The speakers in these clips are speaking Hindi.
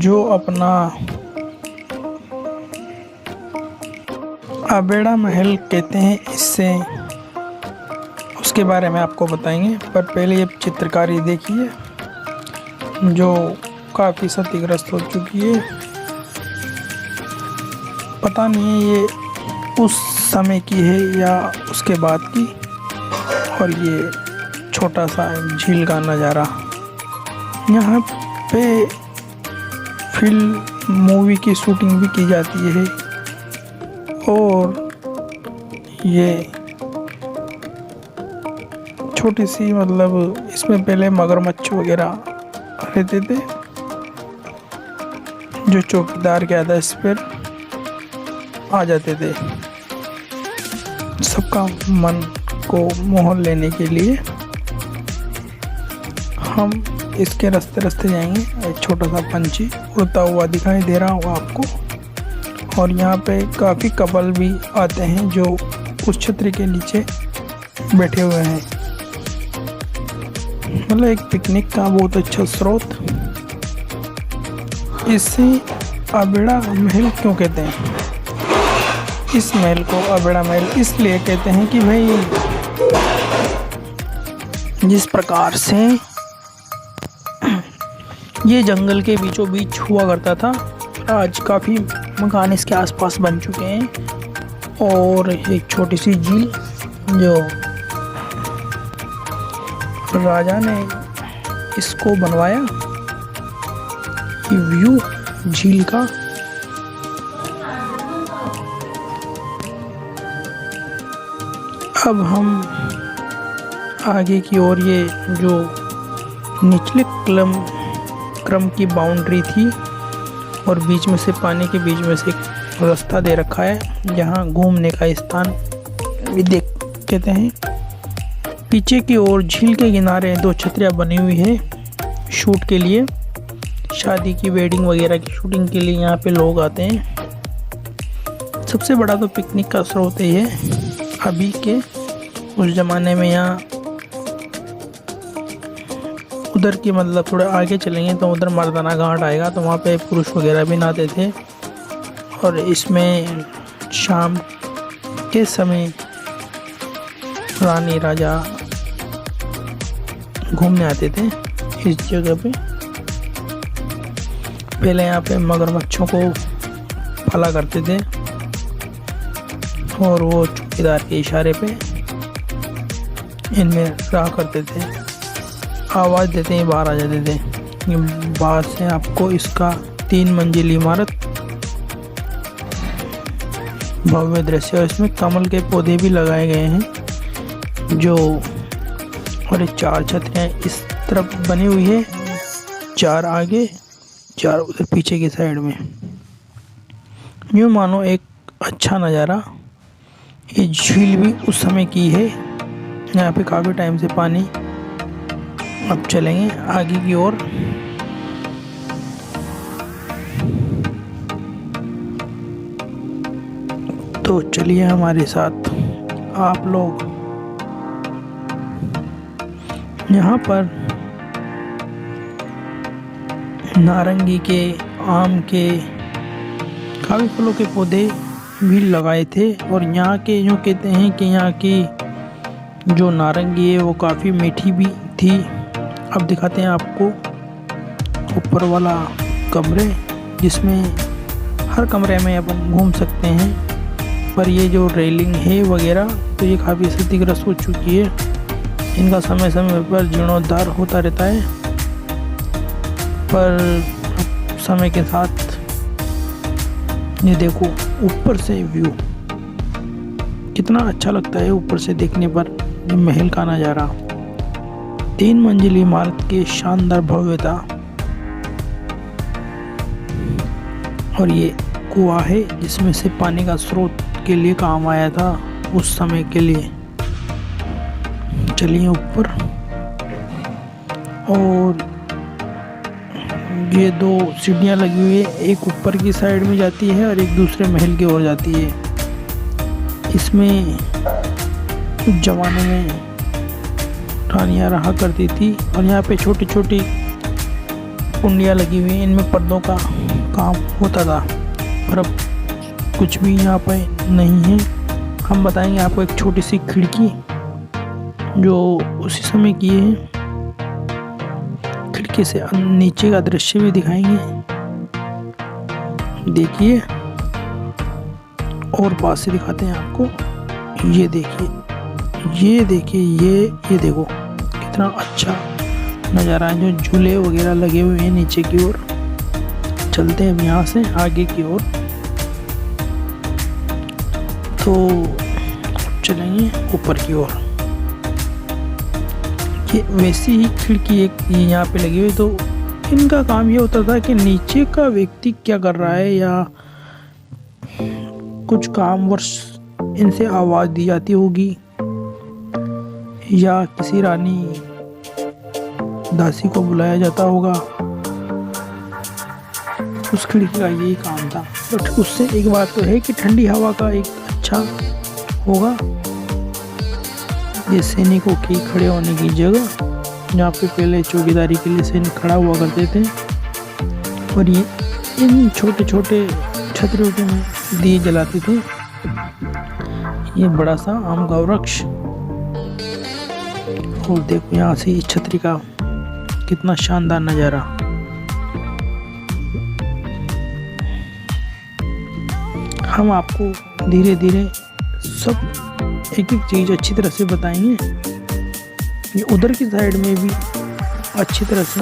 जो अपना आबेड़ा महल कहते हैं, इससे उसके बारे में आपको बताएंगे। पर पहले ये चित्रकारी देखिए जो काफ़ी क्षतिग्रस्त हो चुकी है। पता नहीं है ये उस समय की है या उसके बाद की। और ये छोटा सा झील का नज़ारा, यहाँ पे फिल्म मूवी की शूटिंग भी की जाती है। और ये छोटी सी मतलब इसमें पहले मगरमच्छ वगैरह रहते थे जो चौकीदार के आदेश पर आ जाते थे सबका मन को मोह लेने के लिए। हम इसके रास्ते रास्ते जाएंगे। एक छोटा सा पंछी उड़ता हुआ दिखाई दे रहा होगा आपको। और यहाँ पे काफ़ी कपल भी आते हैं जो उस छतरी के नीचे बैठे हुए हैं। मतलब एक पिकनिक का बहुत अच्छा स्रोत। इसे आबेड़ा महल क्यों कहते हैं? इस महल को आबेड़ा महल इसलिए कहते हैं कि भाई जिस प्रकार से ये जंगल के बीचों बीच हुआ करता था, आज काफ़ी मकान इसके आसपास बन चुके हैं। और एक छोटी सी झील जो राजा ने इसको बनवाया, ये व्यू झील का। अब हम आगे की ओर, ये जो निचले क्रम की बाउंड्री थी और बीच में से पानी के बीच में से एक रास्ता दे रखा है जहाँ घूमने का स्थान भी देख कहते हैं। पीछे की ओर झील के किनारे दो छतरियाँ बनी हुई है शूट के लिए, शादी की वेडिंग वगैरह की शूटिंग के लिए यहाँ पे लोग आते हैं। सबसे बड़ा तो पिकनिक का स्रोत है ये अभी के। उस ज़माने में यहाँ उधर की मतलब थोड़े आगे चलेंगे तो उधर मर्दाना घाट आएगा, तो वहाँ पे पुरुष वगैरह भी नहाते थे। और इसमें शाम के समय रानी राजा घूमने आते थे इस जगह पे। पहले यहाँ पे मगरमच्छों को पाला करते थे और वो चौकीदार के इशारे पे इनमें रहा करते थे। आवाज़ देते ही बाहर आ जाते थे। बाहर से आपको इसका 3 मंजिली इमारत, भव्य दृश्य। इसमें कमल के पौधे भी लगाए गए हैं जो, और 4 छतरियाँ इस तरफ बनी हुई है, 4 आगे 4 उधर पीछे की साइड में। यूँ मानो एक अच्छा नज़ारा। ये झील भी उस समय की है। यहाँ पे काफ़ी टाइम से पानी। अब चलेंगे आगे की ओर। तो चलिए हमारे साथ आप लोग। यहाँ पर नारंगी के, आम के, काफ़ी फलों के पौधे भी लगाए थे। और यहाँ के यूँ कहते हैं कि यहाँ की जो नारंगी है वो काफ़ी मीठी भी थी। अब दिखाते हैं आपको ऊपर वाला कमरे, जिसमें हर कमरे में अपन घूम सकते हैं। पर ये जो रेलिंग है वगैरह तो ये काफ़ी क्षतिग्रस्त हो चुकी है। इनका समय समय पर जीर्णोद्धार होता रहता है। पर समय के साथ ये देखो ऊपर से व्यू कितना अच्छा लगता है। ऊपर से देखने पर ये महल का नज़ारा, 3 मंजिली इमारत की शानदार भव्यता। और ये कुआं है जिसमें से पानी का स्रोत के लिए काम आया था उस समय के लिए। चलिए ऊपर। और ये 2 सीढ़ियाँ लगी हुई है, एक ऊपर की साइड में जाती है और एक दूसरे महल की ओर जाती है। इसमें उस जमाने में रानियाँ रहा करती थी। और यहाँ पे छोटी छोटी कुंडियाँ लगी हुई हैं, इनमें पर्दों का काम होता था, पर अब कुछ भी यहाँ पर नहीं है। हम बताएंगे आपको एक छोटी सी खिड़की जो उसी समय की है। खिड़की से नीचे का दृश्य भी दिखाएंगे, देखिए, और पास से दिखाते हैं आपको। ये देखिए, ये देखिए, ये देखो कितना अच्छा नज़ारा है। जो झूले वगैरह लगे हुए हैं नीचे की ओर। चलते हैं अब यहाँ से आगे की ओर, तो चलेंगे ऊपर की ओर। ये वैसी ही खिड़की एक यहाँ पे लगी हुई, तो इनका काम ये होता था कि नीचे का व्यक्ति क्या कर रहा है या कुछ काम वर्ष इनसे आवाज़ दी जाती होगी, या किसी रानी दासी को बुलाया जाता होगा, उस खिड़की का यही काम था। बट उससे एक बात तो है कि ठंडी हवा का एक अच्छा होगा। ये सैनिकों की खड़े होने की जगह, जहाँ पे पहले चौकीदारी के लिए सैनिक खड़ा हुआ करते थे, और ये इन छोटे छोटे छतरियों के में दिए जलाते थे। ये बड़ा सा आम का वृक्ष, और देखो यहाँ से इस छतरी का कितना शानदार नज़ारा। हम आपको धीरे धीरे सब एक एक चीज़ अच्छी तरह से बताएंगे। ये उधर की साइड में भी अच्छी तरह से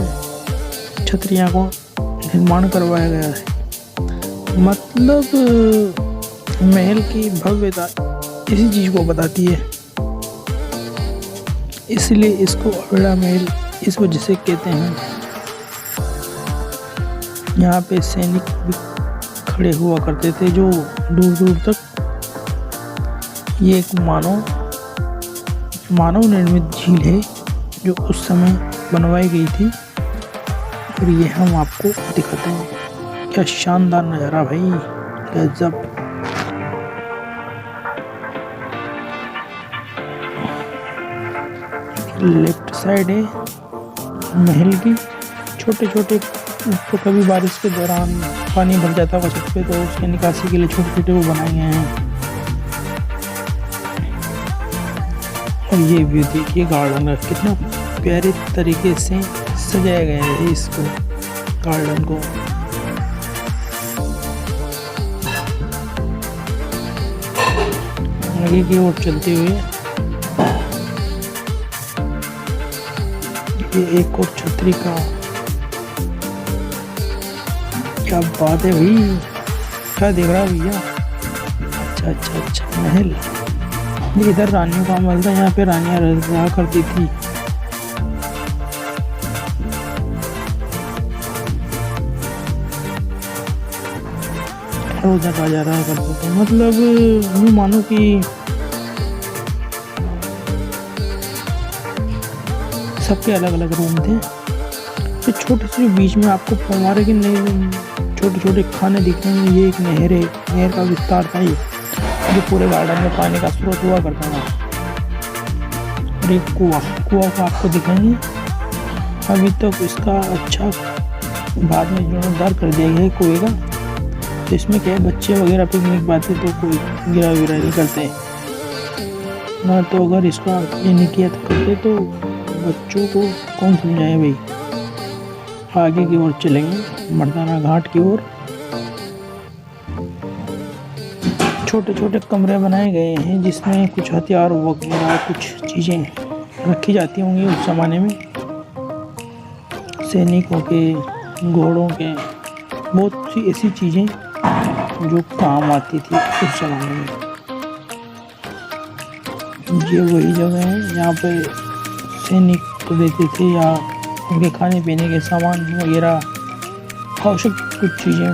छतरियाँ को निर्माण करवाया गया है। मतलब महल की भव्यता इसी चीज़ को बताती है, इसलिए इसको अवेड़ा महल इस वजह से कहते हैं। यहाँ पे सैनिक भी खड़े हुआ करते थे जो दूर दूर तक। ये एक मानव निर्मित झील है जो उस समय बनवाई गई थी, और ये हम आपको दिखाते हैं। क्या शानदार नज़ारा भाई, गजब। लेफ्ट साइड है महल की। छोटे छोटे, तो कभी बारिश के दौरान पानी भर जाता होगा छत पे, तो उसके निकासी के लिए छोटे छोटे वो बनाए गए हैं। और ये व्यू देखिए गार्डन का, कितना प्यारे तरीके से सजाया गया है इसको, गार्डन को। आगे की ओर चलते हुए ये एक और छतरी का, क्या बात है भाई, क्या देख रहा भैया। अच्छा अच्छा अच्छा, महल। इधर रानियों का महल था, यहाँ पे रानियां रहा करती थी। उधर राजा रहा करते थे। मतलब यूँ मानो कि सबके अलग अलग रूम थे। तो छोटे से बीच में आपको फव्वारे के नए छोटे छोटे खाने दिख रहे हैं। ये एक नहर है, नहर का विस्तार था ये, जो पूरे गार्डन में पानी का स्रोत हुआ करता था। और एक कुआं को आपको दिखाएंगे। अभी तक इसका अच्छा बाद में जीर्णोद्धार कर दिया गया है कुएं का। तो इसमें क्या है, बच्चे वगैरह पिकनिक पाते तो कोई गिरा विरा नहीं करते ना, तो अगर इसका ये नहीं किया करते तो बच्चों को कौन समझाए भाई। आगे की ओर चलेंगे, मर्दाना घाट की ओर। छोटे छोटे कमरे बनाए गए हैं जिसमें कुछ हथियार वगैरह कुछ चीज़ें रखी जाती होंगी उस ज़माने में, सैनिकों के, घोड़ों के, बहुत सी ऐसी चीज़ें जो काम आती थी उस ज़माने में। ये वही जगह है यहाँ पे सैनिक को देते थे, या उनके खाने पीने के सामान वगैरह, आवश्यक कुछ चीज़ें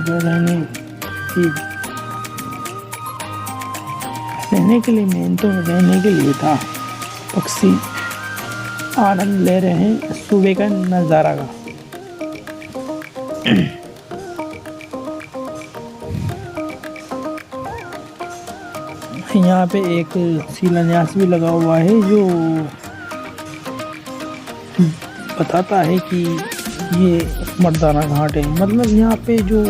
रहने के लिए, मेन तो रहने के लिए था। पक्षी आनंद ले रहे हैं सुबह का नज़ारा का। यहाँ पे एक शिलान्यास भी लगा हुआ है जो बताता है कि ये मर्दाना घाट है, मतलब यहाँ पे जो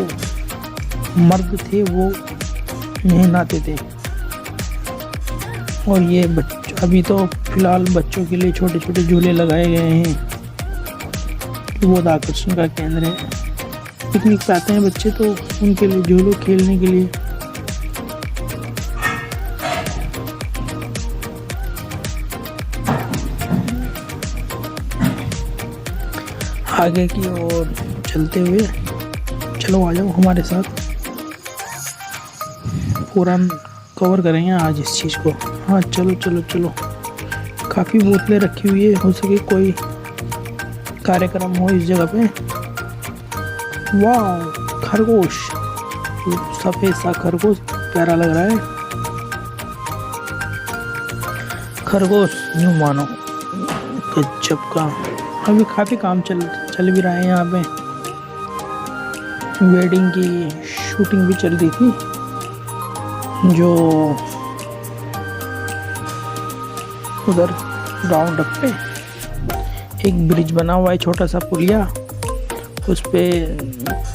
मर्द थे वो यहीं नहाते थे। और ये अभी तो फिलहाल बच्चों के लिए छोटे छोटे झूले लगाए गए हैं, बहुत आकर्षण का केंद्र है। पिकनिक पे आते हैं बच्चे तो उनके लिए झूलों खेलने के लिए। आगे की ओर चलते हुए, चलो आ जाओ हमारे साथ, पूरा कवर करेंगे आज इस चीज़ को। हाँ चलो चलो चलो। काफ़ी बोतलें रखी हुई है, हो सके कोई कार्यक्रम हो इस जगह पे। वाह, खरगोश, सफ़ेद सा खरगोश प्यारा लग रहा है। खरगोश यूँ मानो गजब का। अभी काफ़ी काम चल भी रहा है यहाँ पे। वेडिंग की शूटिंग भी चल रही थी, जो उधर राउंड अप पे एक ब्रिज बना हुआ है, छोटा सा पुलिया, उस पे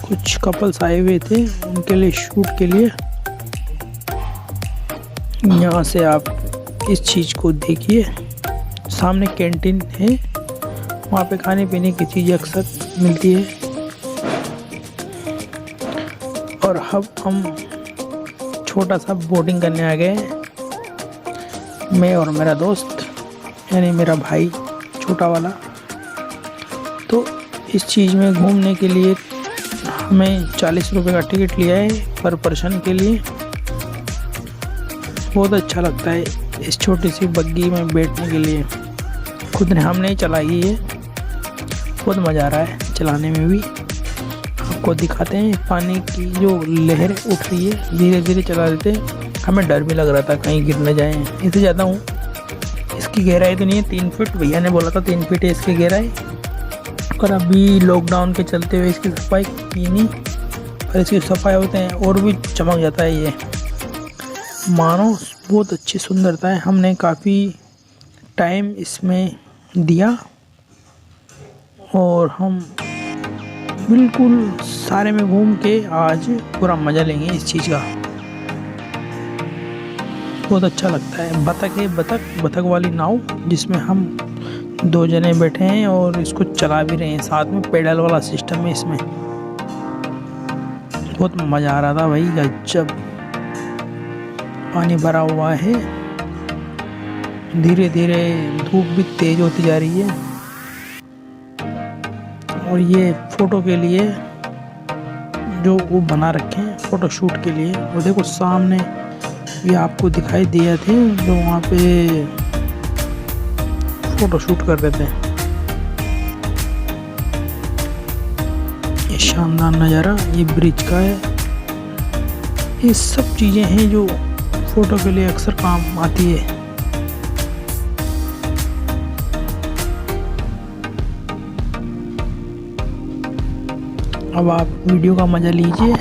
कुछ कपल्स आए हुए थे उनके लिए शूट के लिए। यहाँ से आप इस चीज़ को देखिए, सामने कैंटीन है, वहाँ पे खाने पीने की चीज़ें अक्सर मिलती है। और अब हम छोटा सा बोटिंग करने आ गए, मैं और मेरा दोस्त, यानी मेरा भाई छोटा वाला। तो इस चीज़ में घूमने के लिए हमें 40 रुपये का टिकट लिया है पर पर्सन के लिए। बहुत अच्छा लगता है इस छोटी सी बग्गी में बैठने के लिए। खुद ने हमने चलाई है, बहुत मज़ा आ रहा है चलाने में भी। आपको दिखाते हैं पानी की जो लहर उठ रही है, धीरे धीरे चला देते हैं। हमें डर भी लग रहा था कहीं गिर न जाए, इससे ज़्यादा हूँ। इसकी गहराई तो नहीं है 3 फीट, भैया ने बोला था 3 फीट है इसकी गहराई। और अभी लॉकडाउन के चलते हुए इसकी सफाई की नहीं, और इसकी सफाई होते हैं और भी चमक जाता है ये, मानो बहुत अच्छी सुंदरता है। हमने काफ़ी टाइम इसमें दिया और हम बिल्कुल सारे में घूम के आज पूरा मज़ा लेंगे इस चीज़ का। बहुत अच्छा लगता है। बतख है, बतख वाली नाव, जिसमें हम 2 जने बैठे हैं और इसको चला भी रहे हैं, साथ में पेडल वाला सिस्टम है इसमें। बहुत मज़ा आ रहा था भाई, गजब। पानी भरा हुआ है, धीरे धीरे धूप भी तेज होती जा रही है। और ये फ़ोटो के लिए जो वो बना रखे हैं फ़ोटो शूट के लिए, और देखो सामने ये आपको दिखाई दिए थे जो वहाँ पे फ़ोटो शूट कर रहे थे। ये शानदार नज़ारा ये ब्रिज का है। ये सब चीज़ें हैं जो फ़ोटो के लिए अक्सर काम आती है। अब आप वीडियो का मज़ा लीजिए।